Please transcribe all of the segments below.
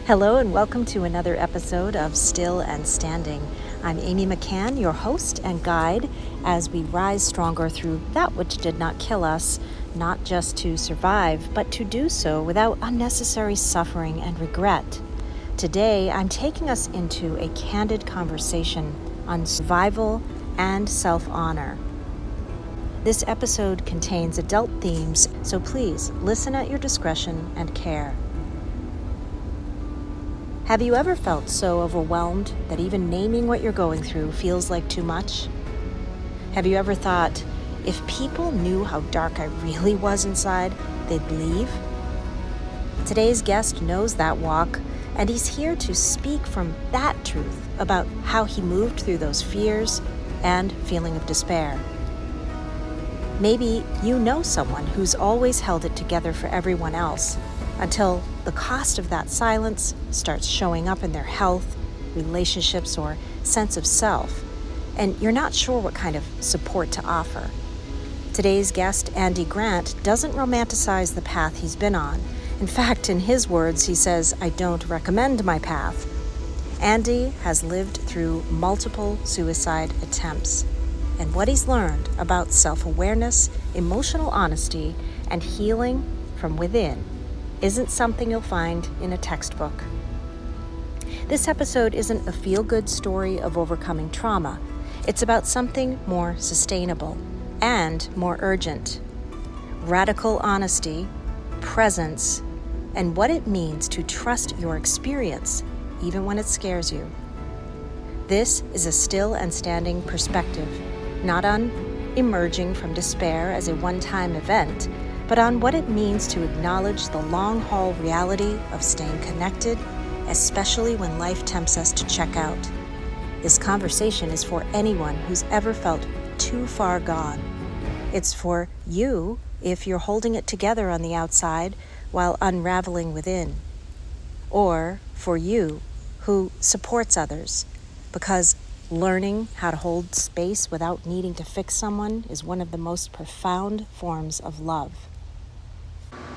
Hello and welcome to another episode of Still and Standing. I'm Amy McCann, your host and guide, as we rise stronger through that which did not kill us, not just to survive, but to do so without unnecessary suffering and regret. Today, I'm taking us into a candid conversation on survival and self-honor. This episode contains adult themes, so please listen at your discretion and care. Have you ever felt so overwhelmed that even naming what you're going through feels like too much? Have you ever thought, if people knew how dark I really was inside, they'd leave? Today's guest knows that walk, and he's here to speak from that truth about how he moved through those fears and feeling of despair. Maybe you know someone who's always held it together for everyone else, until the cost of that silence starts showing up in their health, relationships, or sense of self, and you're not sure what kind of support to offer. Today's guest, Andy Grant, doesn't romanticize the path he's been on. In fact, in his words, he says, "I don't recommend my path." Andy has lived through multiple suicide attempts, and what he's learned about self-awareness, emotional honesty, and healing from within isn't something you'll find in a textbook. This episode isn't a feel-good story of overcoming trauma. It's about something more sustainable and more urgent. Radical honesty, presence, and what it means to trust your experience, even when it scares you. This is a still and standing perspective, not on emerging from despair as a one-time event, but on what it means to acknowledge the long-haul reality of staying connected, especially when life tempts us to check out. This conversation is for anyone who's ever felt too far gone. It's for you if you're holding it together on the outside while unraveling within. Or for you who supports others, because learning how to hold space without needing to fix someone is one of the most profound forms of love.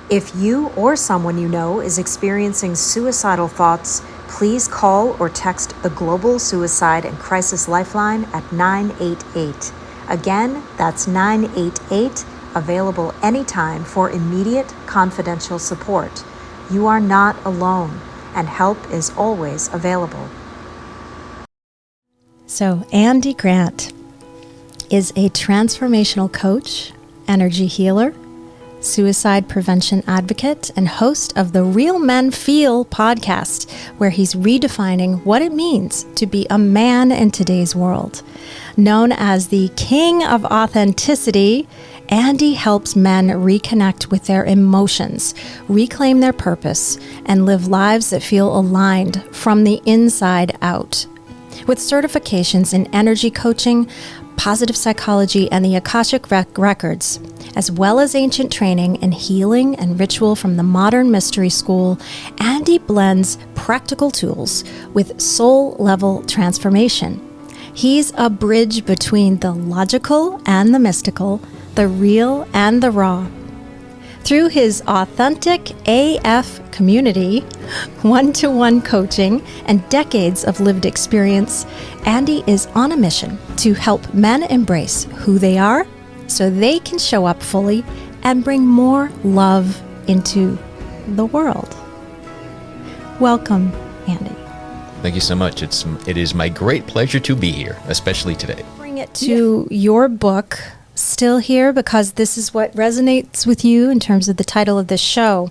If you or someone you know is experiencing suicidal thoughts, please call or text the Global Suicide and Crisis Lifeline at 988. Again, that's 988, available anytime for immediate confidential support. You are not alone, and help is always available. So, Andy Grant is a transformational coach, energy healer, suicide prevention advocate, and host of the Real Men Feel podcast, where he's redefining what it means to be a man in today's world. Known as the King of Authenticity, Andy helps men reconnect with their emotions, reclaim their purpose, and live lives that feel aligned from the inside out. With certifications in energy coaching, positive psychology, and the Akashic Records, as well as ancient training in healing and ritual from the modern mystery school, Andy blends practical tools with soul-level transformation. He's a bridge between the logical and the mystical, the real and the raw. Through his authentic AF community, one-to-one coaching, and decades of lived experience, Andy is on a mission to help men embrace who they are so they can show up fully and bring more love into the world. Welcome, Andy. Thank you so much. It is my great pleasure to be here, especially today. Bring it to your book, Still Here, because this is what resonates with you in terms of the title of this show.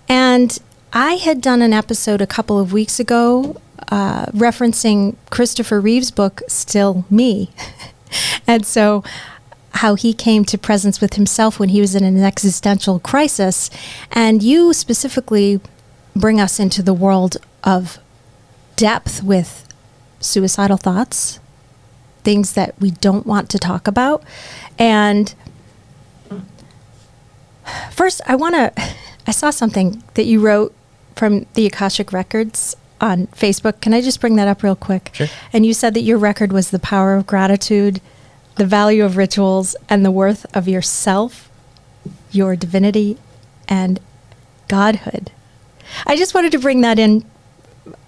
And I had done an episode a couple of weeks ago referencing Christopher Reeve's book, Still Me. And so how he came to presence with himself when he was in an existential crisis. And you specifically bring us into the world of depth with suicidal thoughts, things that we don't want to talk about. And first, I saw something that you wrote from the Akashic Records on Facebook. Can I just bring that up real quick? Sure. And you said that your record was the power of gratitude, the value of rituals, and the worth of yourself, your divinity, and godhood. I just wanted to bring that in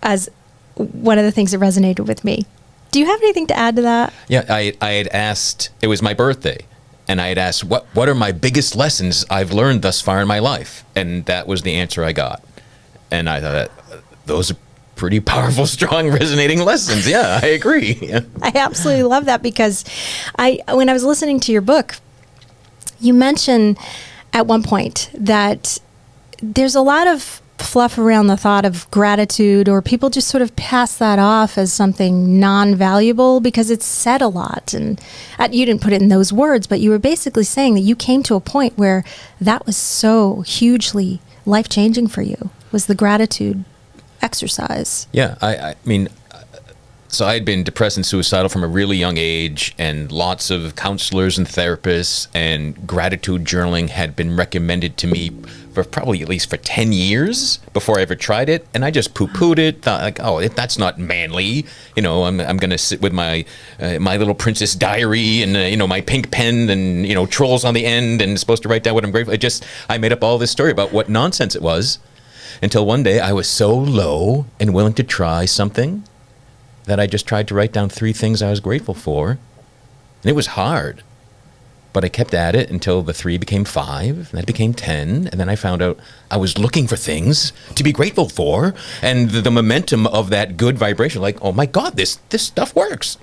as one of the things that resonated with me. Do you have anything to add to that? Yeah, I had asked, it was my birthday, and I had asked, what are my biggest lessons I've learned thus far in my life? And that was the answer I got. And I thought, those are pretty powerful, strong, resonating lessons. Yeah, I agree. Yeah. I absolutely love that, because when I was listening to your book, you mentioned at one point that there's a lot of fluff around the thought of gratitude, or people just sort of pass that off as something non-valuable because it's said a lot. And you didn't put it in those words, but you were basically saying that you came to a point where that was so hugely life-changing for you, was the gratitude exercise. Yeah, I mean, so I had been depressed and suicidal from a really young age, and lots of counselors and therapists and gratitude journaling had been recommended to me for probably at least for 10 years before I ever tried it. And I just poo-pooed it, thought like, oh, that's not manly. You know, I'm going to sit with my little princess diary and, my pink pen and, trolls on the end and supposed to write down what I'm grateful. I made up all this story about what nonsense it was, until one day I was so low and willing to try something that I just tried to write down 3 things I was grateful for. And it was hard, but I kept at it until the 3 became 5, and then it became 10, and then I found out I was looking for things to be grateful for, and the momentum of that good vibration, like, oh my God, this stuff works.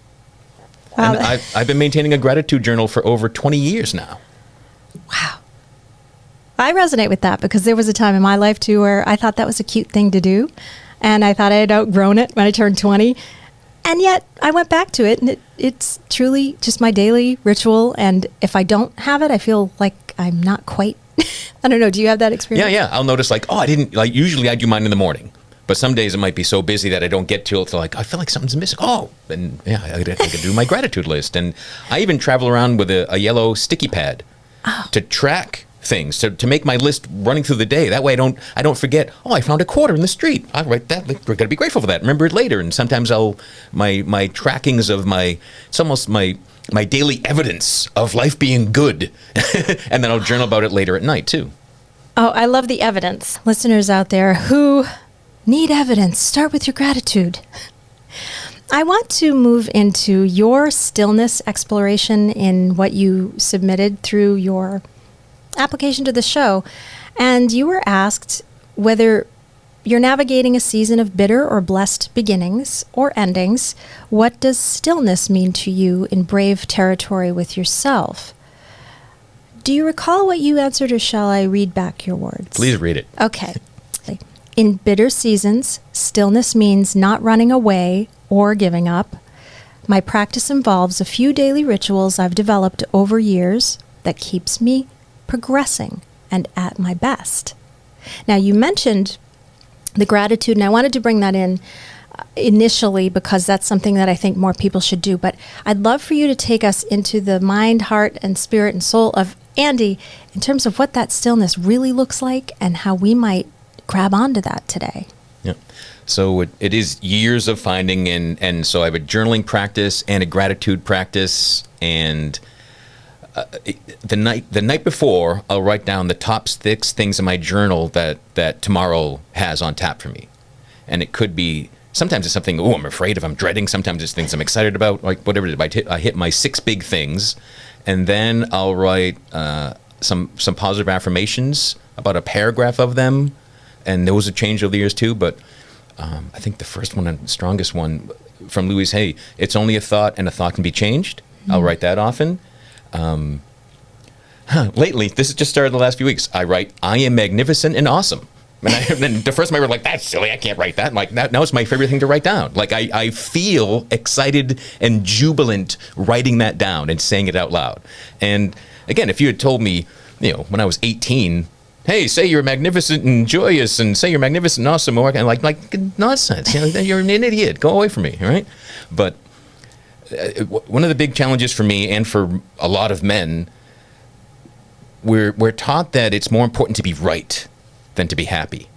Wow. And I've been maintaining a gratitude journal for over 20 years now. Wow. I resonate with that, because there was a time in my life too where I thought that was a cute thing to do, and I thought I had outgrown it when I turned 20. And yet I went back to it, and it's truly just my daily ritual. And if I don't have it, I feel like I'm not quite, I don't know. Do you have that experience? Yeah. I'll notice usually I do mine in the morning, but some days it might be so busy that I don't get to it till I feel like something's missing. Oh, and yeah, I could do my gratitude list. And I even travel around with a yellow sticky pad to track things, to make my list running through the day. That way I don't forget, I found a quarter in the street. I'll write that. We're going to be grateful for that. Remember it later. And sometimes my trackings of it's almost my daily evidence of life being good. And then I'll journal about it later at night too. Oh, I love the evidence. Listeners out there who need evidence, start with your gratitude. I want to move into your stillness exploration in what you submitted through your application to the show, and you were asked whether you're navigating a season of bitter or blessed beginnings or endings. What does stillness mean to you in brave territory with yourself? Do you recall what you answered, or shall I read back your words? Please read it. Okay. In bitter seasons, stillness means not running away or giving up. My practice involves a few daily rituals I've developed over years that keeps me progressing and at my best. Now, you mentioned the gratitude, and I wanted to bring that in initially because that's something that I think more people should do. But I'd love for you to take us into the mind, heart, and spirit and soul of Andy in terms of what that stillness really looks like and how we might grab onto that today. Yeah. So it is years of finding, and so I have a journaling practice and a gratitude practice, and the night before, I'll write down the top 6 things in my journal that tomorrow has on tap for me. And it could be, sometimes it's something, I'm afraid of, I'm dreading. Sometimes it's things I'm excited about, like whatever it is. I hit my 6 big things, and then I'll write some positive affirmations, about a paragraph of them. And those have changed over the years too, but I think the first one and the strongest one from Louise Hay, it's only a thought, and a thought can be changed. Mm-hmm. I'll write that often. Lately, this has just started the last few weeks, I write, I am magnificent and awesome. And then the first time I were like, that's silly, I can't write that. I'm like, now it's my favorite thing to write down. Like, I feel excited and jubilant writing that down and saying it out loud. And again, if you had told me, when I was 18, hey, say you're magnificent and joyous, and say you're magnificent and awesome, or like nonsense. You're an idiot. Go away from me, right? But one of the big challenges for me and for a lot of men, we're taught that it's more important to be right than to be happy.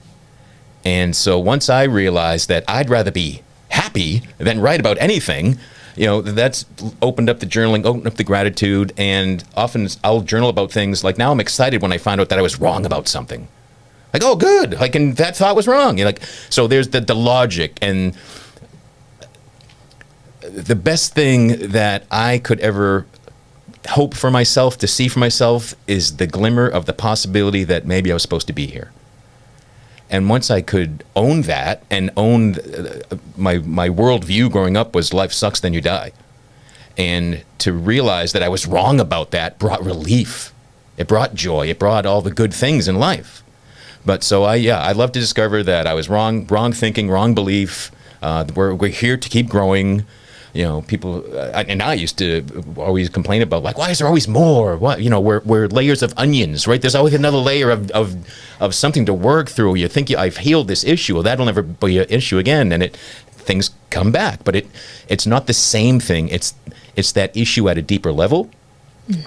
And so once I realized that I'd rather be happy than right about anything, that's opened up the journaling, opened up the gratitude, and often I'll journal about things like, now I'm excited when I find out that I was wrong about something. Like, oh, good. Like, and that thought was wrong. Like, so there's the logic. And the best thing that I could ever hope for myself, to see for myself, is the glimmer of the possibility that maybe I was supposed to be here. And once I could own that and own my worldview growing up was life sucks, then you die. And to realize that I was wrong about that brought relief. It brought joy. It brought all the good things in life. But so I love to discover that I was wrong thinking, wrong belief. We're here to keep growing. You know, people, and I used to always complain about, like, why is there always more? What, you know, we're layers of onions, right? There's always another layer of something to work through. You think I've healed this issue, well, that'll never be an issue again, and things come back. But it's not the same thing. It's that issue at a deeper level.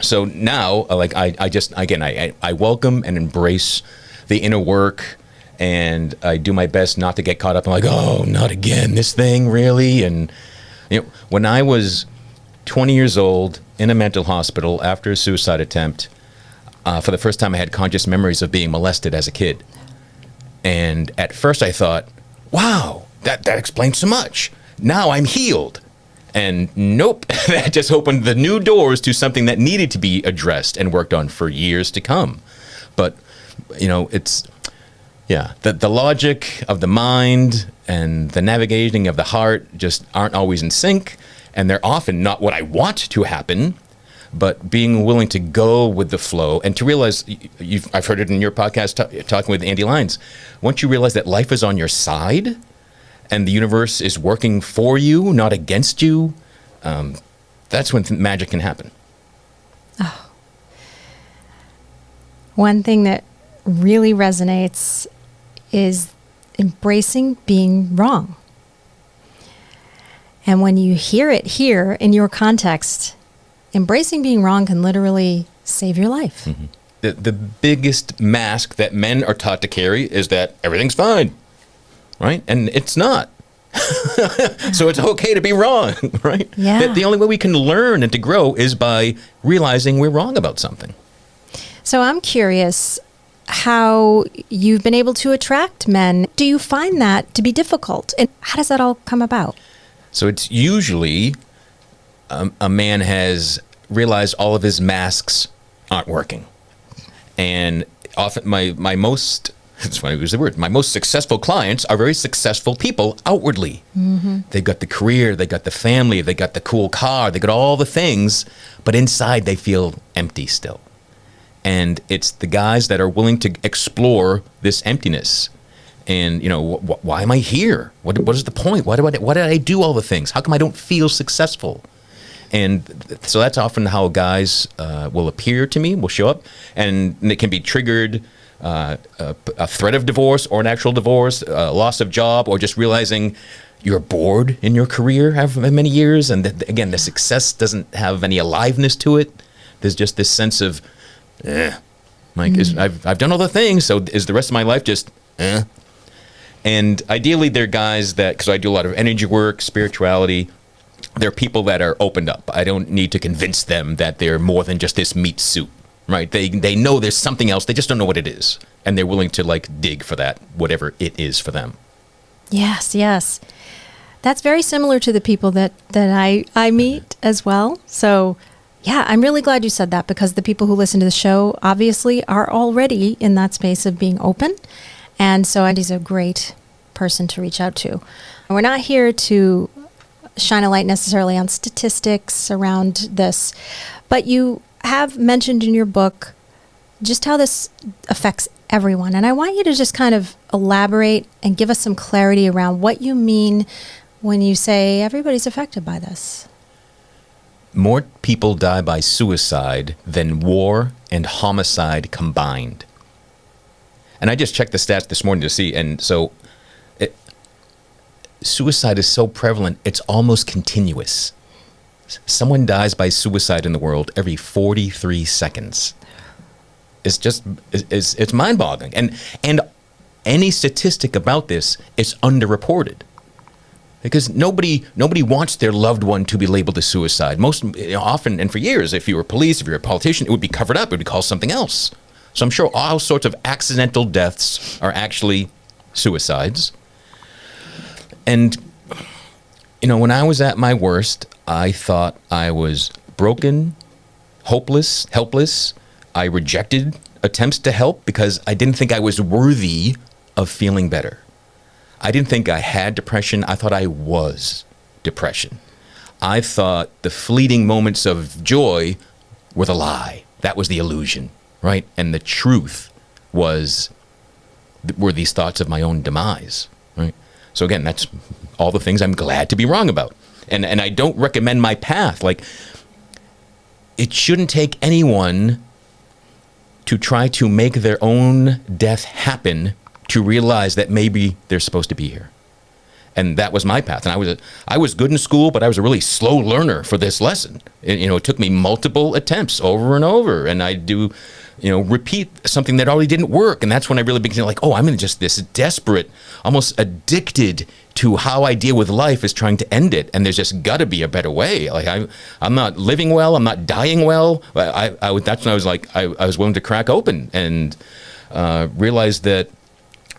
So now, like, I welcome and embrace the inner work, and I do my best not to get caught up in, like, oh, not again, this thing, really? And you know, when I was 20 years old in a mental hospital after a suicide attempt, for the first time I had conscious memories of being molested as a kid. And at first I thought, wow, that explains so much. Now I'm healed. And nope, that just opened the new doors to something that needed to be addressed and worked on for years to come. But, you know, the logic of the mind and the navigating of the heart just aren't always in sync, and they're often not what I want to happen. But being willing to go with the flow and to realize, I've heard it in your podcast talking with Andy Lyons, once you realize that life is on your side and the universe is working for you, not against you, that's when magic can happen. Oh. One thing that really resonates is embracing being wrong. And when you hear it here in your context, embracing being wrong can literally save your life. Mm-hmm. The biggest mask that men are taught to carry is that everything's fine, right? And it's not. So it's okay to be wrong, right? Yeah. The only way we can learn and to grow is by realizing we're wrong about something. So I'm curious how you've been able to attract men. Do you find that to be difficult? And how does that all come about? So it's usually a man has realized all of his masks aren't working. And often my most successful clients are very successful people outwardly. Mm-hmm. They've got the career, they got the family, they got the cool car, they got all the things, but inside they feel empty still. And it's the guys that are willing to explore this emptiness. And, you know, why am I here? What is the point? Why did I do all the things? How come I don't feel successful? And so that's often how guys will appear to me, will show up. And it can be triggered, a threat of divorce or an actual divorce, loss of job, or just realizing you're bored in your career after many years. And again, the success doesn't have any aliveness to it. There's just this sense of, I've done all the things, so is the rest of my life just, And ideally, they're guys that, because I do a lot of energy work, spirituality, they're people that are opened up. I don't need to convince them that they're more than just this meat suit, right? They know there's something else, they just don't know what it is. And they're willing to, like, dig for that, whatever it is for them. Yes, yes. That's very similar to the people that I meet as well. So, yeah, I'm really glad you said that, because the people who listen to the show obviously are already in that space of being open. And so Andy's a great person to reach out to. We're not here to shine a light necessarily on statistics around this, but you have mentioned in your book just how this affects everyone. And I want you to just kind of elaborate and give us some clarity around what you mean when you say everybody's affected by this. More people die by suicide than war and homicide combined. And I just checked the stats this morning to see, and so suicide is so prevalent, it's almost continuous. Someone dies by suicide in the world every 43 seconds. It's mind-boggling. And any statistic about this is underreported. Because nobody wants their loved one to be labeled as suicide. Most often, and for years, if you were police, if you were a politician, it would be covered up. It would be called something else. So I'm sure all sorts of accidental deaths are actually suicides. And, when I was at my worst, I thought I was broken, hopeless, helpless. I rejected attempts to help because I didn't think I was worthy of feeling better. I didn't think I had depression. I thought I was depression. I thought the fleeting moments of joy were the lie. That was the illusion, right? And the truth were these thoughts of my own demise, right? So again, that's all the things I'm glad to be wrong about. And I don't recommend my path. Like, it shouldn't take anyone to try to make their own death happen to realize that maybe they're supposed to be here. And that was my path. And I was good in school, but I was a really slow learner for this lesson. It took me multiple attempts over and over. And I do, repeat something that already didn't work. And that's when I really began like, I'm in just this desperate, almost addicted to how I deal with life is trying to end it. And there's just got to be a better way. Like, I'm not living well. I'm not dying well. That's when I was like, I was willing to crack open and realize that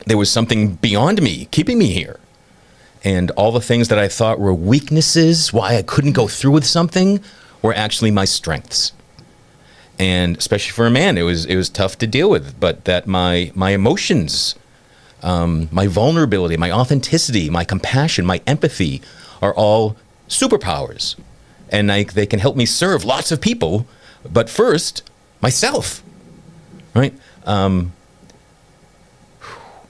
there was something beyond me keeping me here. And all the things that I thought were weaknesses, why I couldn't go through with something, were actually my strengths. And especially for a man, it was tough to deal with. But that my emotions, my vulnerability, my authenticity, my compassion, my empathy are all superpowers. And they can help me serve lots of people. But first, myself, right?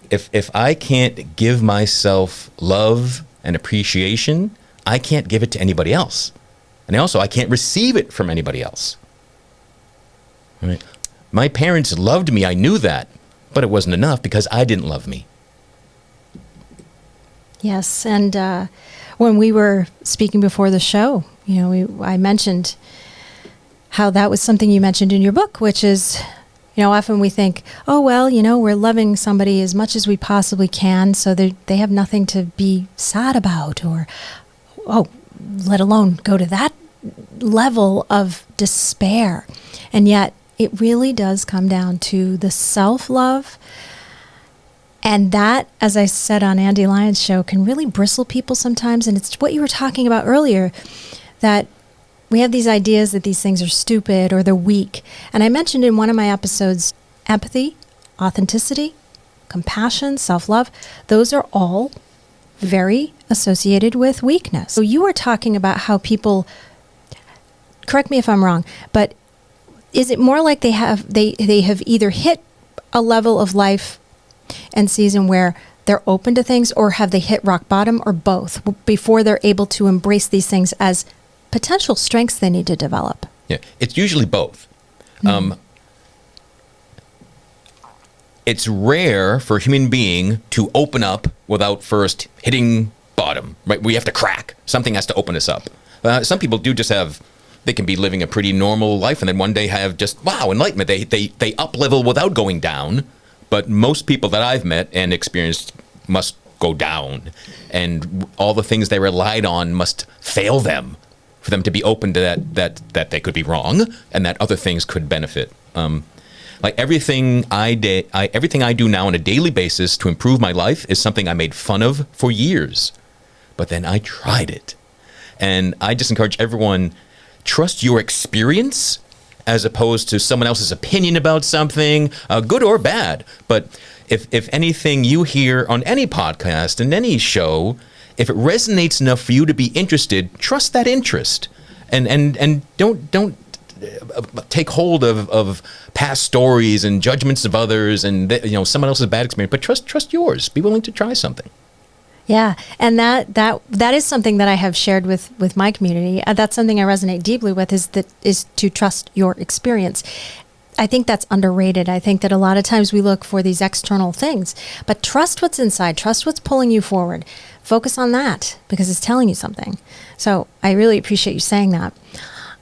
If I can't give myself love and appreciation, I can't give it to anybody else. And also, I can't receive it from anybody else. Right? My parents loved me, I knew that, but it wasn't enough because I didn't love me. Yes, and when we were speaking before the show, I mentioned how that was something you mentioned in your book, which is, often we think, we're loving somebody as much as we possibly can, so they have nothing to be sad about, or, let alone go to that level of despair. And yet, it really does come down to the self-love. And that, as I said on Andy Lyon's show, can really bristle people sometimes. And it's what you were talking about earlier, that we have these ideas that these things are stupid or they're weak. And I mentioned in one of my episodes, empathy, authenticity, compassion, self-love, those are all very associated with weakness. So you were talking about how people, correct me if I'm wrong, but is it more like they have either hit a level of life and season where they're open to things, or have they hit rock bottom, or both, before they're able to embrace these things as potential strengths they need to develop? Yeah, it's usually both. Mm-hmm. It's rare for a human being to open up without first hitting bottom, right? We have to crack. Something has to open us up. Some people do just they can be living a pretty normal life and then one day have just, enlightenment. They up level without going down. But most people that I've met and experienced must go down. And all the things they relied on must fail them for them to be open to that they could be wrong and that other things could benefit. Like everything I do now on a daily basis to improve my life is something I made fun of for years. But then I tried it. And I just encourage everyone, trust your experience as opposed to someone else's opinion about something, good or bad. But if anything you hear on any podcast and any show, if it resonates enough for you to be interested, trust that interest, and don't take hold of past stories and judgments of others and someone else's bad experience. But trust yours. Be willing to try something. Yeah, and that is something that I have shared with my community. That's something I resonate deeply with, is to trust your experience. I think that's underrated. I think that a lot of times we look for these external things, but trust what's inside, trust what's pulling you forward. Focus on that because it's telling you something. So I really appreciate you saying that.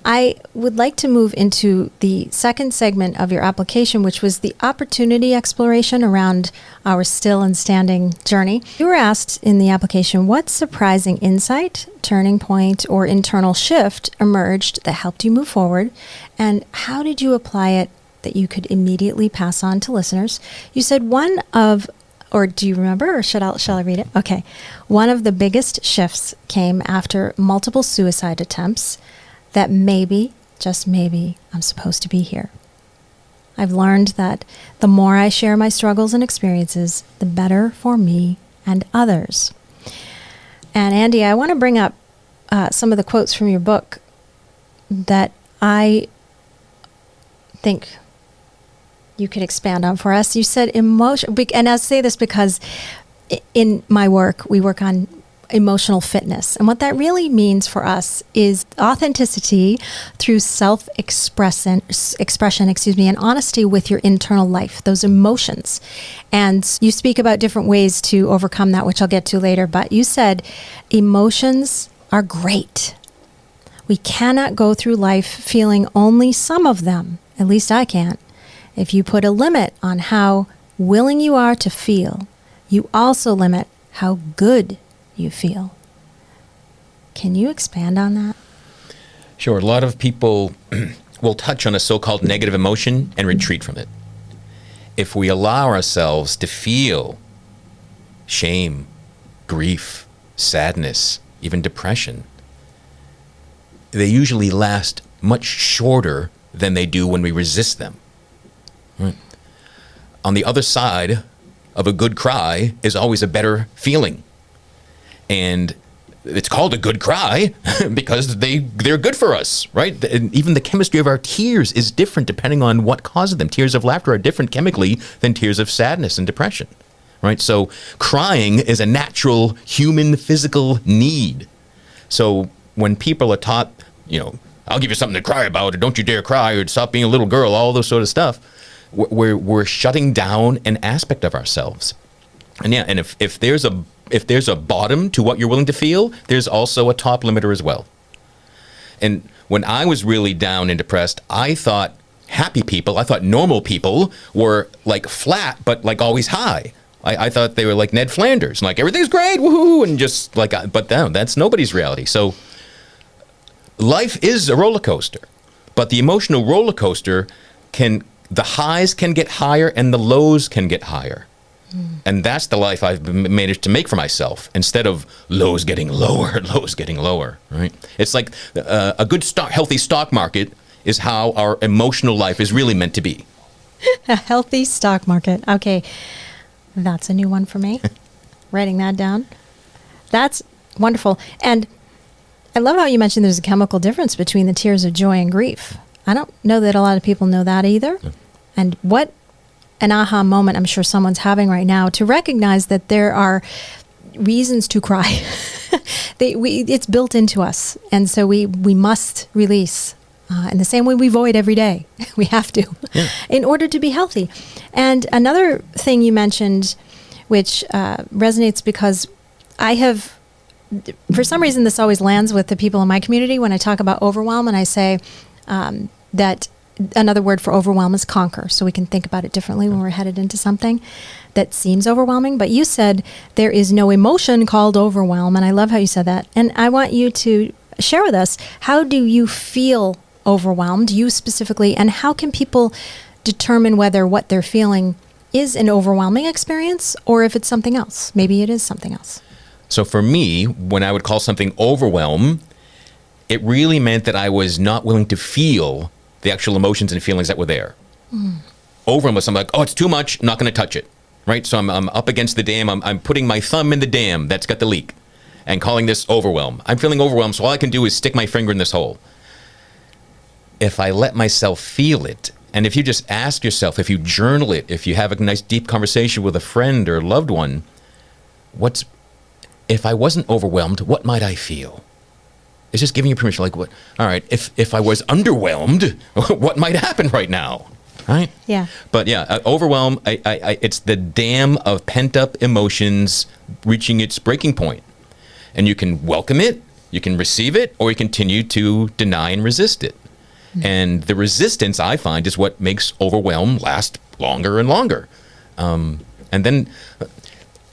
I would like to move into the second segment of your application, which was the opportunity exploration around our still and standing journey. You were asked in the application, what surprising insight, turning point, or internal shift emerged that helped you move forward, and how did you apply it that you could immediately pass on to listeners. You said one of, or do you remember, or shall I read it? Okay. One of the biggest shifts came after multiple suicide attempts, that maybe, just maybe, I'm supposed to be here. I've learned that the more I share my struggles and experiences, the better for me and others. And Andy, I want to bring up some of the quotes from your book that I think you could expand on for us. You said emotion, and I say this because in my work, we work on emotional fitness. And what that really means for us is authenticity through expression, and honesty with your internal life, those emotions. And you speak about different ways to overcome that, which I'll get to later. But you said emotions are great. We cannot go through life feeling only some of them. At least I can't. If you put a limit on how willing you are to feel, you also limit how good you feel. Can you expand on that? Sure. A lot of people will touch on a so-called negative emotion and retreat from it. If we allow ourselves to feel shame, grief, sadness, even depression, they usually last much shorter than they do when we resist them. Right. On the other side of a good cry is always a better feeling. And it's called a good cry because they're good for us, right? And even the chemistry of our tears is different depending on what causes them. Tears of laughter are different chemically than tears of sadness and depression, right? So crying is a natural human physical need. So when people are taught, I'll give you something to cry about, or don't you dare cry, or stop being a little girl, all those sort of stuff, we're shutting down an aspect of ourselves. And yeah, and if there's a bottom to what you're willing to feel, there's also a top limiter as well. And when I was really down and depressed, I thought normal people were like flat, but like always high. I thought they were like Ned Flanders, like everything's great, woohoo, and just like, but no, that's nobody's reality. So life is a roller coaster, but the emotional roller coaster the highs can get higher and the lows can get higher. And that's the life I've managed to make for myself, instead of lows getting lower, lows getting lower, right? It's like a good healthy stock market is how our emotional life is really meant to be. A healthy stock market. Okay. That's a new one for me. Writing that down. That's wonderful. And I love how you mentioned there's a chemical difference between the tears of joy and grief. I don't know that a lot of people know that either. Yeah. And what an aha moment I'm sure someone's having right now to recognize that there are reasons to cry. It's built into us. And so we must release. In the same way we void every day. We have to, in order to be healthy. And another thing you mentioned, which resonates because I have, for some reason, this always lands with the people in my community when I talk about overwhelm, and I say that another word for overwhelm is conquer. So we can think about it differently when we're headed into something that seems overwhelming. But you said there is no emotion called overwhelm, and I love how you said that. And I want you to share with us, how do you feel overwhelmed, you specifically, and how can people determine whether what they're feeling is an overwhelming experience or if it's something else? Maybe it is something else. So for me, when I would call something overwhelm, it really meant that I was not willing to feel the actual emotions and feelings that were there. Overwhelm was something like, oh, it's too much, not going to touch it, right? So I'm up against the dam, I'm putting my thumb in the dam that's got the leak and calling this overwhelm. I'm feeling overwhelmed, so all I can do is stick my finger in this hole. If I let myself feel it, and if you just ask yourself, if you journal it, if you have a nice deep conversation with a friend or a loved one, if I wasn't overwhelmed, what might I feel? It's just giving you permission, like, what? All right, if I was underwhelmed, what might happen right now, right? Yeah. But yeah, overwhelm, it's the dam of pent-up emotions reaching its breaking point. And you can welcome it, you can receive it, or you continue to deny and resist it. And the resistance, I find, is what makes overwhelm last longer and longer. And then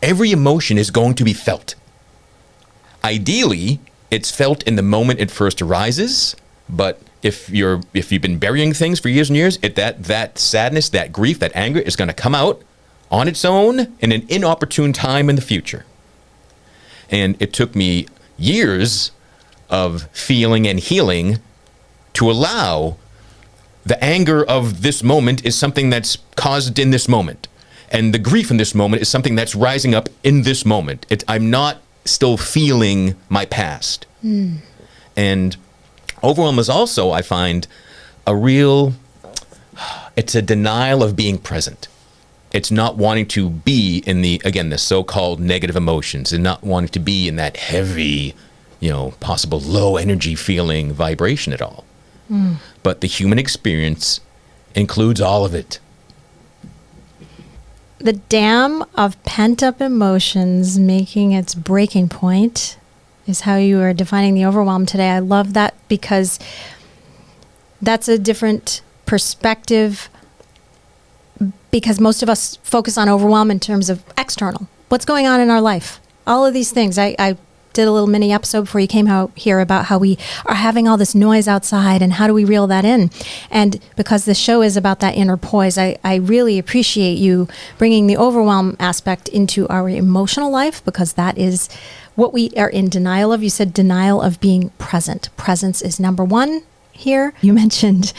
every emotion is going to be felt. Ideally, it's felt in the moment it first arises, but if you've been burying things for years and years, that sadness, that grief, that anger is going to come out on its own in an inopportune time in the future. And it took me years of feeling and healing to allow the anger of this moment is something that's caused in this moment. And the grief in this moment is something that's rising up in this moment. I'm not still feeling my past. And overwhelm is also, I find, it's a denial of being present. It's not wanting to be in the so-called negative emotions and not wanting to be in that heavy, possible low energy feeling vibration at all. But the human experience includes all of it. The dam of pent-up emotions making its breaking point is how you are defining the overwhelm today. I love that because that's a different perspective, because most of us focus on overwhelm in terms of external. What's going on in our life? All of these things. I did a little mini episode before you came out here about how we are having all this noise outside and how do we reel that in. And because the show is about that inner poise, I really appreciate you bringing the overwhelm aspect into our emotional life, because that is what we are in denial of. You said denial of being present. Presence is number one here. You mentioned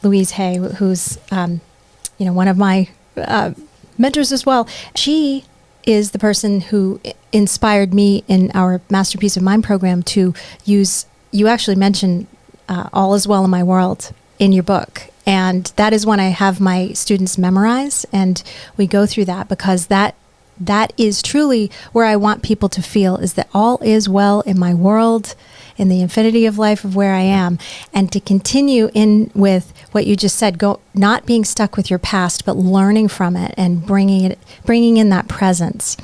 Louise Hay, who's one of my mentors as well. She is the person who inspired me in our Masterpiece of Mind program to use, you actually mentioned All Is Well in My World in your book. And that is when I have my students memorize, and we go through that, because that is truly where I want people to feel, is that all is well in my world, in the infinity of life of where I am. And to continue in with what you just said, not being stuck with your past, but learning from it and bringing in that presence,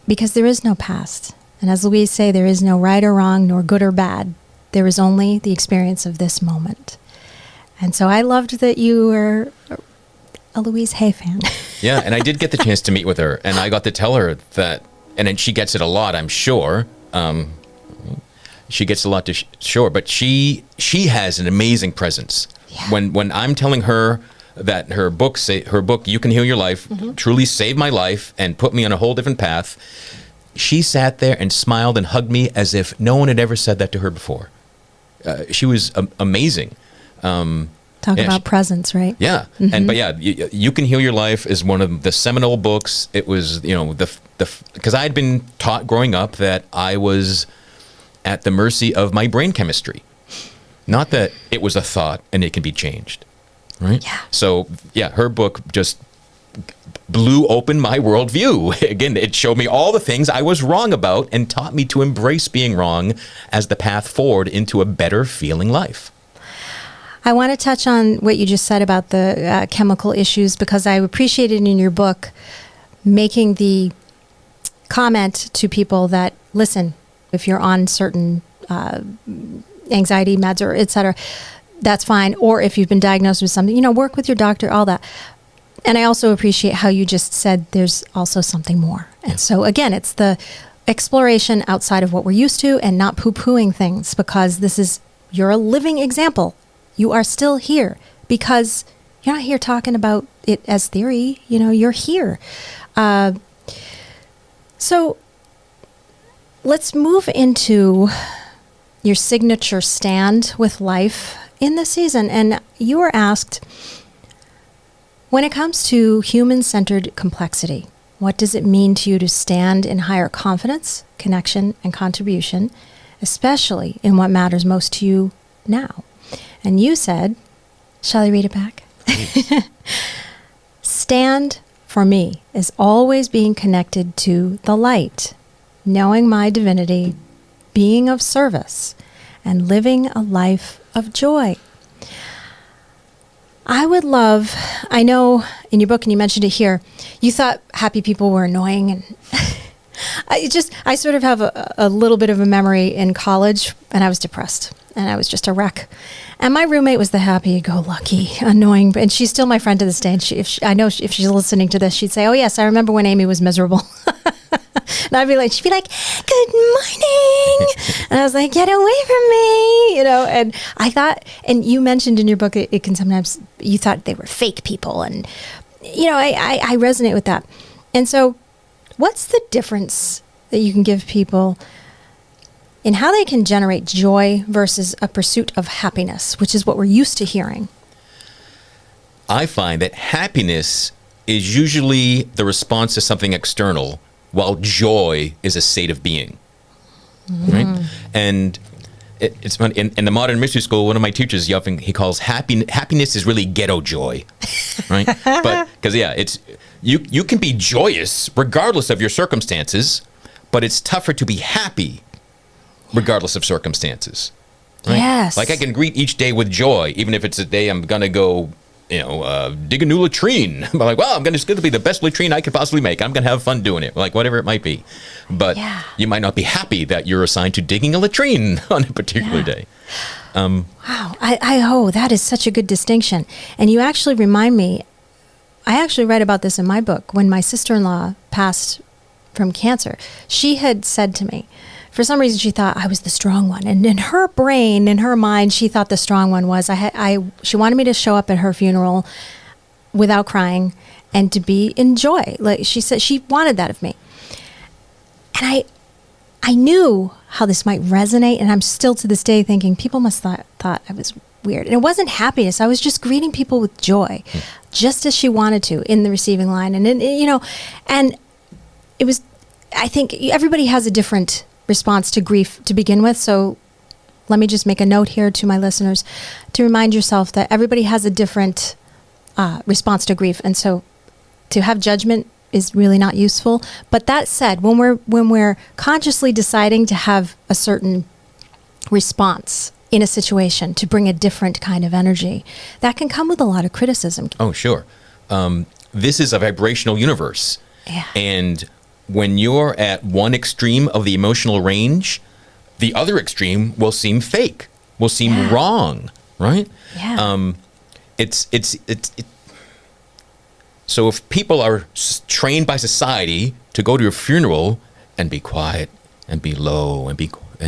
because there is no past. And as Louise say, there is no right or wrong, nor good or bad. There is only the experience of this moment. And so I loved that you were a Louise Hay fan. Yeah, and I did get the chance to meet with her, and I got to tell her that, and then she gets it a lot, I'm sure. She gets a lot to sure, but she has an amazing presence. Yeah. When I'm telling her that her book, You Can Heal Your Life, truly saved my life and put me on a whole different path, she sat there and smiled and hugged me as if no one had ever said that to her before. She was amazing. Talk about presence, right? Yeah. You Can Heal Your Life is one of the seminal books. It was, because I had been taught growing up that I was at the mercy of my brain chemistry. Not that it was a thought and it can be changed, right? Yeah. So, her book just blew open my worldview. Again, it showed me all the things I was wrong about and taught me to embrace being wrong as the path forward into a better feeling life. I want to touch on what you just said about the chemical issues, because I appreciated in your book making the comment to people that, listen, if you're on certain anxiety meds or et cetera, that's fine. Or if you've been diagnosed with something, work with your doctor, all that. And I also appreciate how you just said there's also something more. And so again, it's the exploration outside of what we're used to and not poo-pooing things, because you're a living example. You are still here because you're not here talking about it as theory. You're here. So let's move into your signature stand with life in the season. And you were asked, when it comes to human-centered complexity, what does it mean to you to stand in higher confidence, connection, and contribution, especially in what matters most to you now? And you said, shall I read it back? Stand for me is always being connected to the light, knowing my divinity, being of service, and living a life of joy. I know in your book, and you mentioned it here, you thought happy people were annoying, and I sort of have a little bit of a memory in college, and I was depressed, and I was just a wreck. And my roommate was the happy-go-lucky, annoying, and she's still my friend to this day. And I know if she's listening to this, she'd say, "Oh yes, I remember when Amy was miserable." And I'd be like, she'd be like, good morning. And I was like, get away from me, and I thought, and you mentioned in your book, it can sometimes, you thought they were fake people. And, I resonate with that. And so what's the difference that you can give people in how they can generate joy versus a pursuit of happiness, which is what we're used to hearing? I find that happiness is usually the response to something external, while joy is a state of being. Right? And it's fun. In the modern mystery school, one of my teachers, he calls happiness is really ghetto joy. Right? But because it's you can be joyous regardless of your circumstances, but it's tougher to be happy regardless of circumstances. Right? Yes. Like I can greet each day with joy, even if it's a day I'm gonna go dig a new latrine. I'm like, well, it's going to be the best latrine I could possibly make. I'm going to have fun doing it, like whatever it might be. But you might not be happy that you're assigned to digging a latrine on a particular day. Wow. That is such a good distinction. And you actually remind me, I actually read about this in my book. When my sister-in-law passed from cancer, she had said to me, for some reason, she thought I was the strong one. And in her brain, in her mind, she thought the strong one was, she wanted me to show up at her funeral without crying and to be in joy. Like she said, she wanted that of me. And I knew how this might resonate. And I'm still to this day thinking people must thought I was weird. And it wasn't happiness. I was just greeting people with joy, just as she wanted to in the receiving line. And, and it was, I think everybody has a different response to grief to begin with. So let me just make a note here to my listeners to remind yourself that everybody has a different response to grief. And so to have judgment is really not useful. But that said, when we're consciously deciding to have a certain response in a situation to bring a different kind of energy, that can come with a lot of criticism. Oh, sure. This is a vibrational universe. Yeah. And when you're at one extreme of the emotional range, the other extreme will seem fake, will seem wrong, right? Yeah. So if people are trained by society to go to your funeral and be quiet and be low and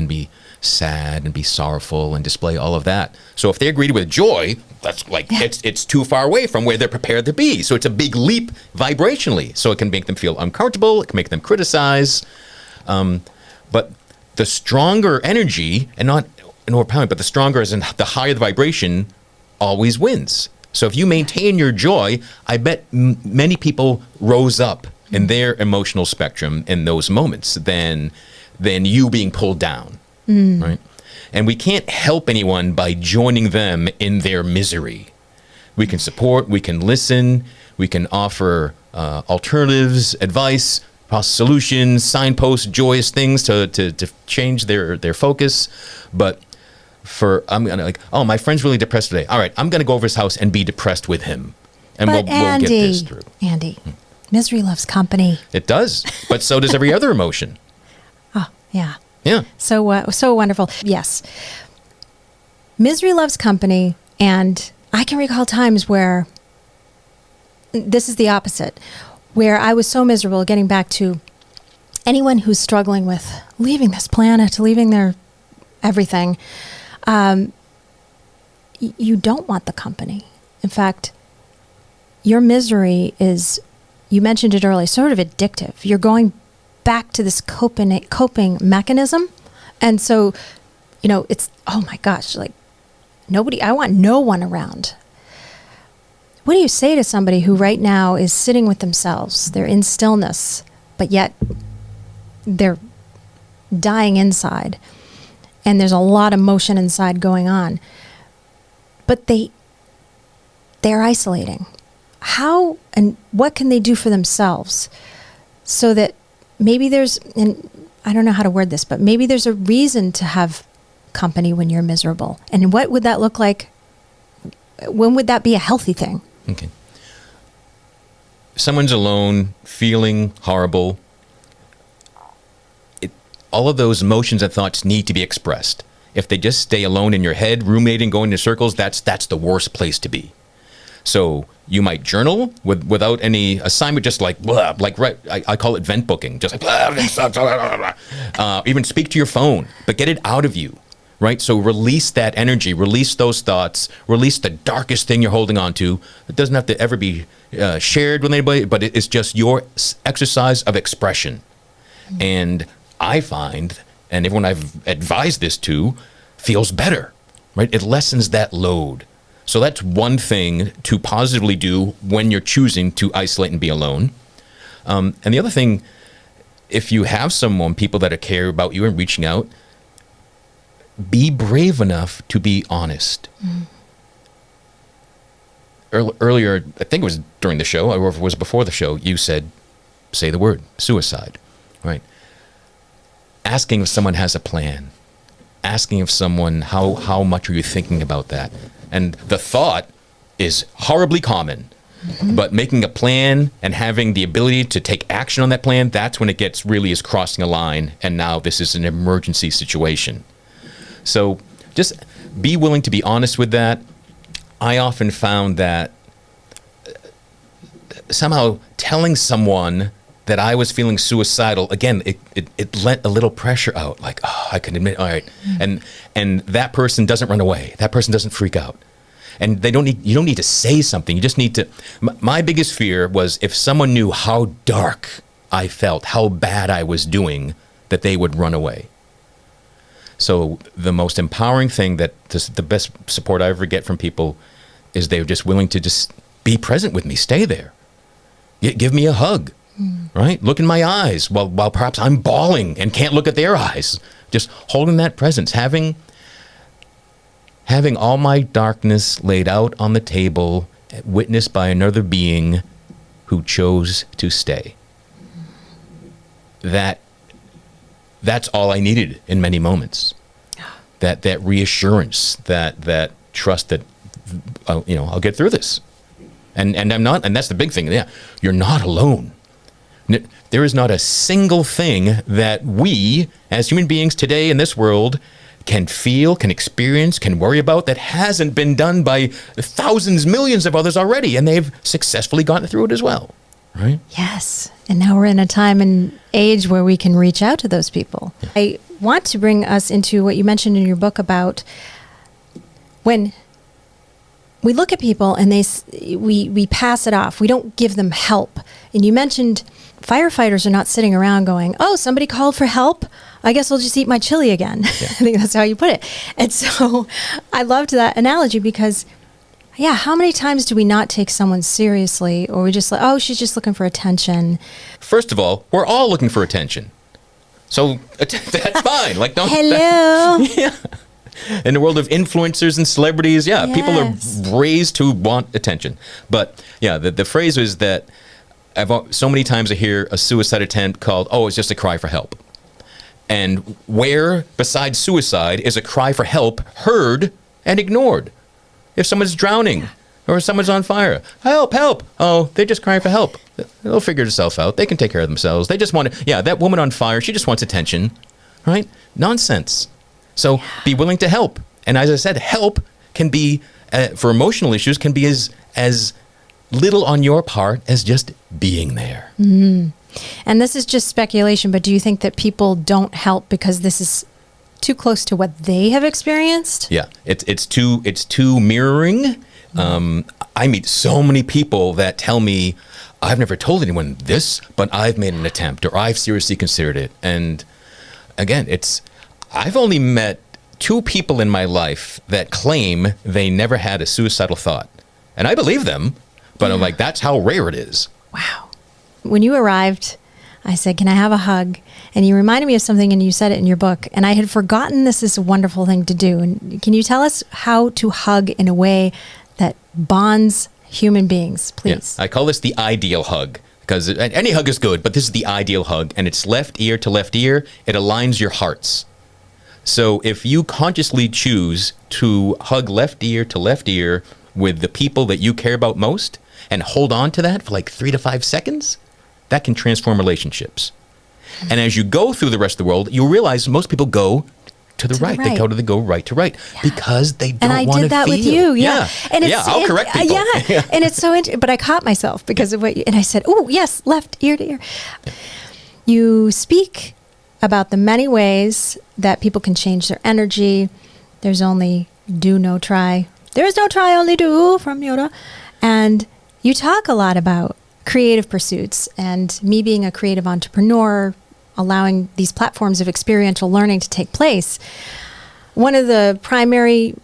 be sad and be sorrowful and display all of that. So if they agree with joy, that's like it's too far away from where they're prepared to be. So it's a big leap vibrationally. So it can make them feel uncomfortable. It can make them criticize. But the stronger energy, and not an overpowering, but the stronger as in the higher the vibration, always wins. So if you maintain your joy, I bet many people rose up in their emotional spectrum in those moments than you being pulled down. Right? And we can't help anyone by joining them in their misery. We can support, we can listen, we can offer alternatives, advice, solutions, signposts, joyous things to change their focus. But I'm gonna my friend's really depressed today. All right, I'm gonna go over his house and be depressed with him, and we'll get this through. Andy, misery loves company. It does, but so does every other emotion. Oh, yeah. Yeah. So wonderful. Yes. Misery loves company. And I can recall times where this is the opposite, where I was so miserable, getting back to anyone who's struggling with leaving this planet, leaving their everything. You don't want the company. In fact, your misery is, you mentioned it earlier, sort of addictive. You're going back to this coping mechanism. And so, it's, oh my gosh, like I want no one around. What do you say to somebody who right now is sitting with themselves? They're in stillness, but yet they're dying inside. And there's a lot of motion inside going on. But they're isolating. How and what can they do for themselves so that maybe and I don't know how to word this, but maybe there's a reason to have company when you're miserable. And what would that look like? When would that be a healthy thing? Okay. If someone's alone, feeling horrible, all of those emotions and thoughts need to be expressed. If they just stay alone in your head, ruminating, going in circles, that's the worst place to be. So you might journal without any assignment, just like blah, like right. I call it vent booking, just like blah, this sucks, blah, blah, blah. Even speak to your phone, but get it out of you, right? So release that energy, release those thoughts, release the darkest thing you're holding on to. It doesn't have to ever be shared with anybody, but it's just your exercise of expression. And I find, and everyone I've advised this to, feels better, right? It lessens that load. So that's one thing to positively do when you're choosing to isolate and be alone. And the other thing, if you have people that care about you and reaching out, be brave enough to be honest. Earlier, I think it was during the show, or if it was before the show, you said, say the word, suicide, right? Asking if someone has a plan. Asking if someone, how much are you thinking about that? And the thought is horribly common, but making a plan and having the ability to take action on that plan, that's when it gets really is crossing a line, and now this is an emergency situation. So just be willing to be honest with that. I often found that somehow telling someone that I was feeling suicidal, again, it let a little pressure out, like, oh, I can admit, all right. And that person doesn't run away. That person doesn't freak out. And you don't need to say something. You just need to, my biggest fear was if someone knew how dark I felt, how bad I was doing, that they would run away. So the most empowering thing the best support I ever get from people is they're just willing to just be present with me, stay there. Give me a hug. Right? Look in my eyes while perhaps I'm bawling and can't look at their eyes. Just holding that presence, having all my darkness laid out on the table, witnessed by another being who chose to stay. That's all I needed in many moments. That reassurance, that trust that I'll get through this. And I'm not, and that's the big thing. Yeah, you're not alone. There is not a single thing that we, as human beings today in this world, can feel, can experience, can worry about that hasn't been done by thousands, millions of others already, and they've successfully gotten through it as well, right? Yes. And now we're in a time and age where we can reach out to those people. Yeah. I want to bring us into what you mentioned in your book about when we look at people and we pass it off. We don't give them help. And you mentioned firefighters are not sitting around going, oh, somebody called for help? I guess I'll just eat my chili again. Yeah. I think that's how you put it. And so I loved that analogy because, yeah, how many times do we not take someone seriously, or we just like, oh, she's just looking for attention? First of all, we're all looking for attention. So that's fine. Like, don't. Hello. Yeah. In the world of influencers and celebrities, yeah, yes. People are raised to want attention. But yeah, the phrase is that so many times I hear a suicide attempt called, oh, it's just a cry for help. And where, besides suicide, is a cry for help heard and ignored? If someone's drowning or someone's on fire, help, help. Oh, they're just crying for help. They'll figure itself out. They can take care of themselves. They just want to, yeah, that woman on fire, she just wants attention, right? Nonsense. So be willing to help. And as I said, help can be, for emotional issues, can be as little on your part as just being there. Mm-hmm. And this is just speculation, but do you think that people don't help because this is too close to what they have experienced? Yeah, it's too mirroring. I meet so many people that tell me, I've never told anyone this, but I've made an attempt, or I've seriously considered it. And again, I've only met 2 people in my life that claim they never had a suicidal thought. And I believe them, but I'm like, that's how rare it is. Wow. When you arrived, I said, can I have a hug? And you reminded me of something, and you said it in your book, and I had forgotten this is a wonderful thing to do. And can you tell us how to hug in a way that bonds human beings, please? Yeah, I call this the ideal hug, because any hug is good, but this is the ideal hug, and it's left ear to left ear. It aligns your hearts. So if you consciously choose to hug left ear to left ear with the people that you care about most and hold on to that for like 3 to 5 seconds, that can transform relationships. And as you go through the rest of the world, you'll realize most people go to the right. right. They go right to right because they don't want to feel. And I did that with you. Yeah. And I'll correct people. Yeah. And it's so interesting. But I caught myself because of what and I said, oh, yes, left ear to ear. You speak about the many ways that people can change their energy. There's only do, no try. There is no try, only do from Yoda. And you talk a lot about creative pursuits and me being a creative entrepreneur, allowing these platforms of experiential learning to take place. One of the primary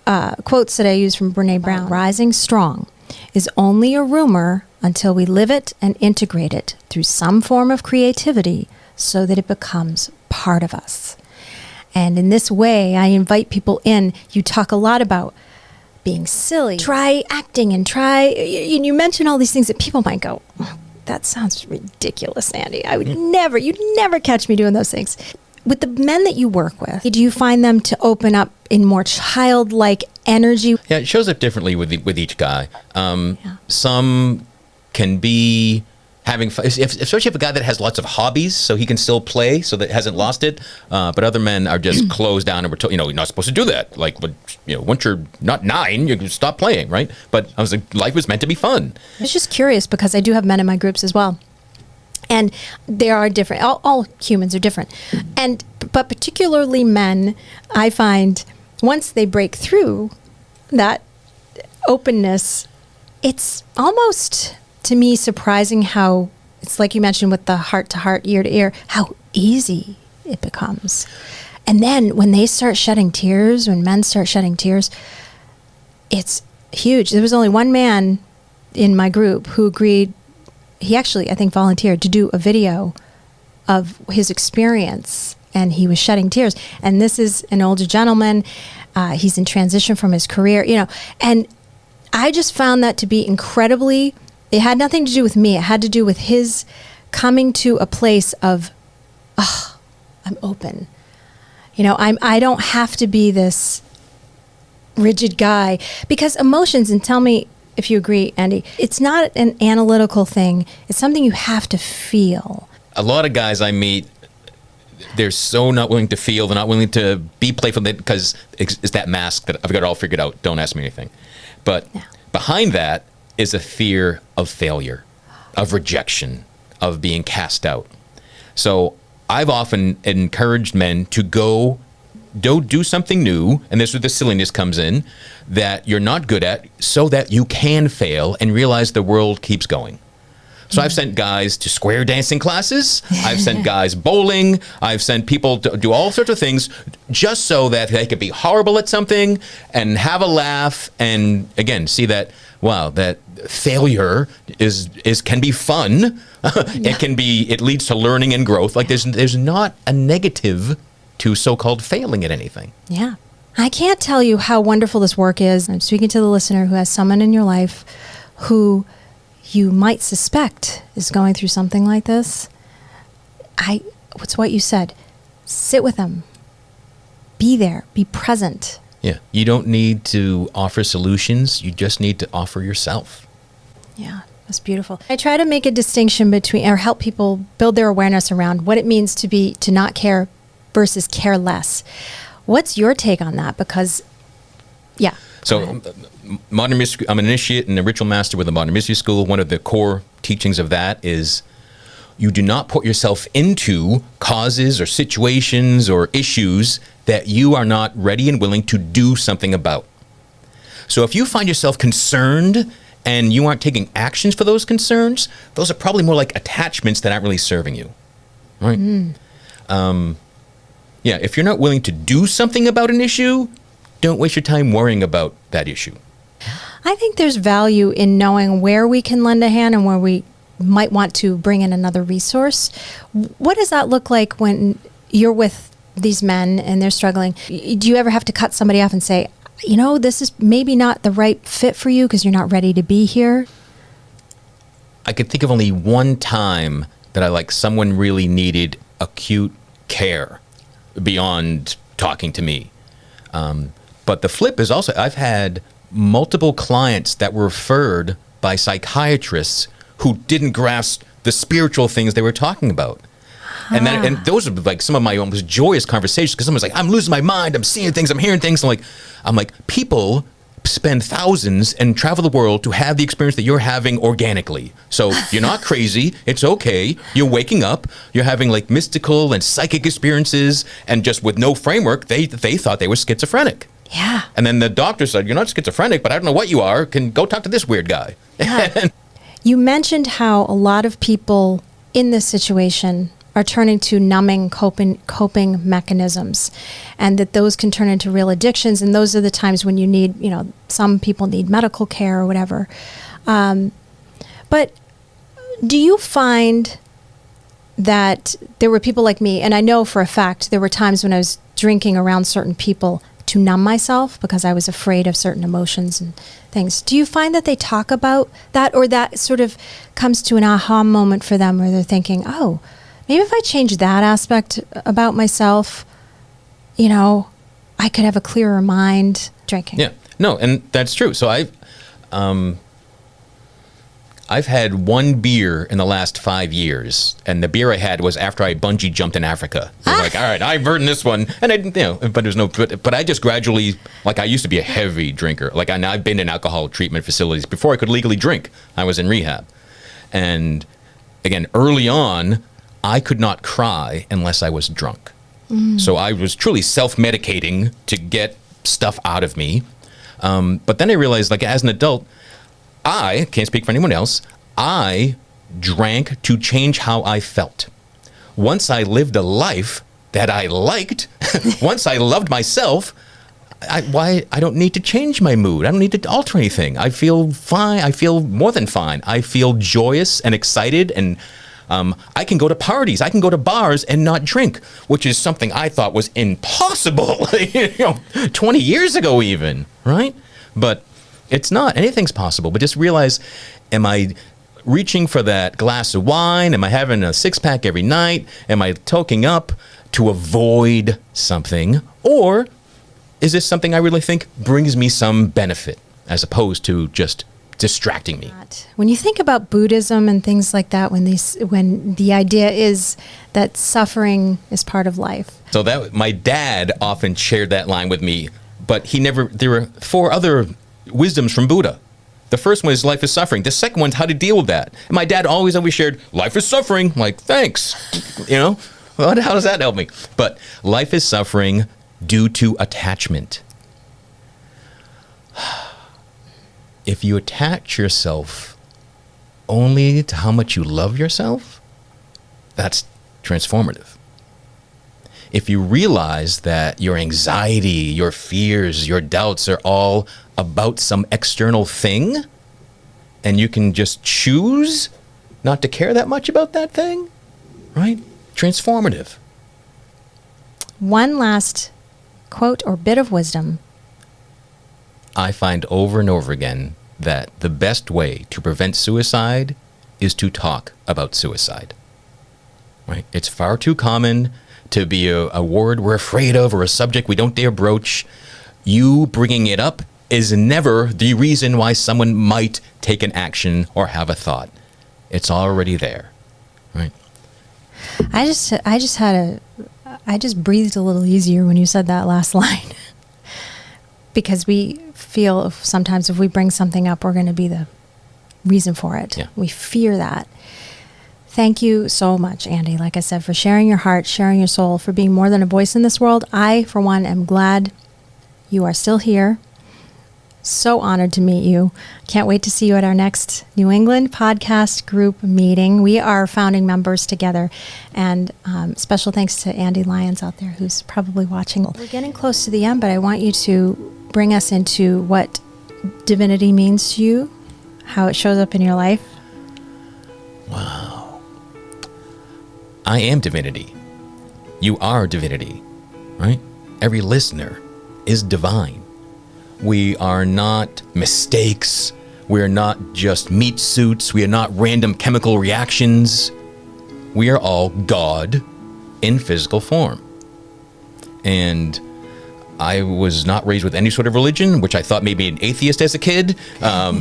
quotes that I use from Brene Brown, rising strong is only a rumor until we live it and integrate it through some form of creativity so that it becomes part of us. And in this way, I invite people in. You talk a lot about being silly. Try acting and you mention all these things that people might go, oh, that sounds ridiculous, Andy. You'd never catch me doing those things. With the men that you work with, do you find them to open up in more childlike energy? Yeah, it shows up differently with each guy. Some can be having fun, especially if a guy that has lots of hobbies, so he can still play, so that hasn't lost it. But other men are just closed down and we're told, you're not supposed to do that. Like, once you're not 9, you can stop playing, right? But I was like, life was meant to be fun. I was just curious because I do have men in my groups as well. And they are different. All humans are different. But particularly men, I find once they break through that openness, it's almost, to me, surprising how, it's like you mentioned with the heart to heart, ear to ear, how easy it becomes. And then when they start shedding tears, when men start shedding tears, it's huge. There was only one man in my group who agreed. He actually, I think, volunteered to do a video of his experience, and he was shedding tears. And this is an older gentleman. He's in transition from his career, and I just found that to be incredibly, it had nothing to do with me. It had to do with his coming to a place of, I'm open. I don't have to be this rigid guy, because emotions, and tell me if you agree, Andy, it's not an analytical thing. It's something you have to feel. A lot of guys I meet, they're so not willing to feel. They're not willing to be playful because it's that mask that I've got it all figured out. Don't ask me anything. But behind that is a fear of failure, of rejection, of being cast out. So I've often encouraged men to go do something new, and this is where the silliness comes in, that you're not good at, so that you can fail and realize the world keeps going. So I've sent guys to square dancing classes. I've sent guys bowling. I've sent people to do all sorts of things just so that they could be horrible at something and have a laugh and, again, see that, wow, that failure can be fun. It leads to learning and growth. Like there's not a negative to so-called failing at anything. Yeah. I can't tell you how wonderful this work is. I'm speaking to the listener who has someone in your life who you might suspect is going through something like this. What's what you said. Sit with them. Be there. Be present. Yeah. You don't need to offer solutions. You just need to offer yourself. Yeah. That's beautiful. I try to make a distinction between, or help people build their awareness around what it means to not care versus care less. What's your take on that? Because, yeah. So, modern mystery, I'm an initiate and a ritual master with the Modern Mystery School. One of the core teachings of that is you do not put yourself into causes or situations or issues that you are not ready and willing to do something about. So if you find yourself concerned and you aren't taking actions for those concerns, those are probably more like attachments that aren't really serving you, right? Yeah, if you're not willing to do something about an issue, don't waste your time worrying about that issue. I think there's value in knowing where we can lend a hand and where we might want to bring in another resource. What does that look like when you're with these men and they're struggling? Do you ever have to cut somebody off and say, this is maybe not the right fit for you because you're not ready to be here? I could think of only one time that someone really needed acute care beyond talking to me. But the flip is also, I've had multiple clients that were referred by psychiatrists who didn't grasp the spiritual things they were talking about. And those are like some of my most joyous conversations, because someone's like, I'm losing my mind, I'm seeing things, I'm hearing things. I'm like, people spend thousands and travel the world to have the experience that you're having organically. So you're not crazy. It's okay. You're waking up. You're having like mystical and psychic experiences, and just with no framework, they thought they were schizophrenic. Yeah. And then the doctor said, you're not schizophrenic, but I don't know what you are. Can go talk to this weird guy. Yeah. You mentioned how a lot of people in this situation are turning to numbing coping mechanisms, and that those can turn into real addictions. And those are the times when you need, some people need medical care or whatever. But do you find that there were people like me, and I know for a fact there were times when I was drinking around certain people to numb myself because I was afraid of certain emotions and things. Do you find that they talk about that, or that sort of comes to an aha moment for them where they're thinking, oh, maybe if I change that aspect about myself, I could have a clearer mind drinking? Yeah, no, and that's true. So I've had one beer in the last 5 years, and the beer I had was after I bungee jumped in Africa. So I'm like, all right, I've earned this one, and I didn't, but there's no. But I just gradually, like, I used to be a heavy drinker. Like, I've been in alcohol treatment facilities before I could legally drink. I was in rehab, and again, early on, I could not cry unless I was drunk. So I was truly self-medicating to get stuff out of me. But then I realized, like, as an adult, I can't speak for anyone else. I drank to change how I felt. Once I lived a life that I liked, once I loved myself, I don't need to change my mood. I don't need to alter anything. I feel fine. I feel more than fine. I feel joyous and excited, and I can go to parties. I can go to bars and not drink, which is something I thought was impossible 20 years ago even, right? But it's not. Anything's possible. But just realize, am I reaching for that glass of wine? Am I having a six-pack every night? Am I toking up to avoid something? Or is this something I really think brings me some benefit, as opposed to just distracting me? When you think about Buddhism and things like that, when the idea is that suffering is part of life. So that my dad often shared that line with me, but there were 4 other wisdoms from Buddha. The first one is life is suffering. The second one's how to deal with that. And my dad always shared, life is suffering. I'm like, thanks. Well, how does that help me? But life is suffering due to attachment. If you attach yourself only to how much you love yourself, that's transformative. If you realize that your anxiety, your fears, your doubts are all about some external thing, and you can just choose not to care that much about that thing, right? Transformative. One last quote or bit of wisdom. I find over and over again that the best way to prevent suicide is to talk about suicide, right? It's far too common to be a word we're afraid of or a subject we don't dare broach. You bringing it up is never the reason why someone might take an action or have a thought. It's already there, right? I just breathed a little easier when you said that last line. Because we feel sometimes if we bring something up, we're going to be the reason for it. Yeah. We fear that. Thank you so much, Andy, like I said, for sharing your heart, sharing your soul, for being more than a voice in this world. I, for one, am glad you are still here. So honored to meet you. Can't wait to see you at our next New England podcast group meeting. We are founding members together. And special thanks to Andy Lyons out there, who's probably watching. We're getting close to the end, but I want you to bring us into what divinity means to you, how it shows up in your life. Wow. I am divinity. You are divinity, right? Every listener is divine. We are not mistakes. We are not just meat suits. We are not random chemical reactions. We are all God in physical form. And I was not raised with any sort of religion, which I thought maybe an atheist as a kid.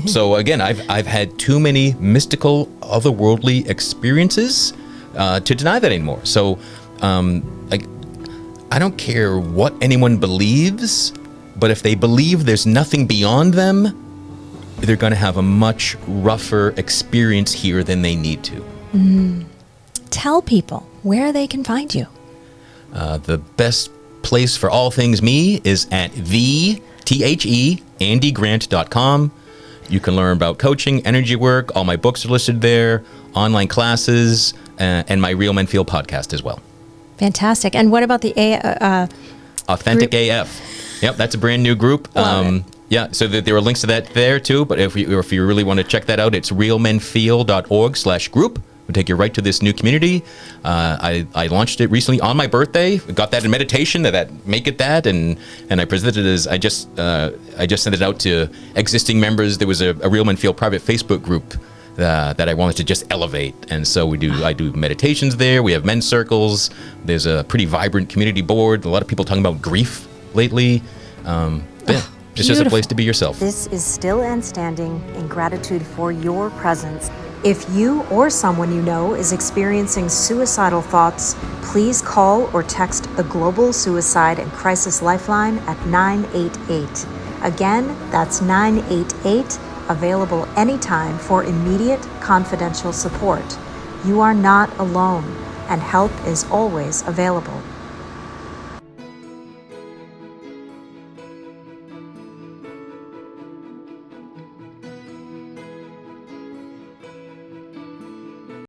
So again, I've had too many mystical, otherworldly experiences to deny that anymore. So, I don't care what anyone believes, but if they believe there's nothing beyond them, they're going to have a much rougher experience here than they need to. Tell people where they can find you. The best place for all things me is at andygrant.com. You can learn about coaching, energy work. All my books are listed there, online classes, and my Real Men Feel podcast as well. Fantastic. And what about the Authentic group? AF. Yep, that's a brand new group. Yeah, so there are links to that there too. But if you really want to check that out, it's realmenfeel.org/group. It'll take you right to this new community. I launched it recently on my birthday. Got that in meditation. Make it that, and I presented it as I just sent it out to existing members. There was a Real Men Feel private Facebook group that I wanted to just elevate, and so I do meditations there. We have men's circles. There's a pretty vibrant community board. A lot of people talking about grief lately. Just as a place to be yourself. This is Still and Standing in gratitude for your presence. If you or someone you know is experiencing suicidal thoughts, please call or text the Global Suicide and Crisis Lifeline at 988. Again, that's 988, available anytime for immediate confidential support. You are not alone, and help is always available.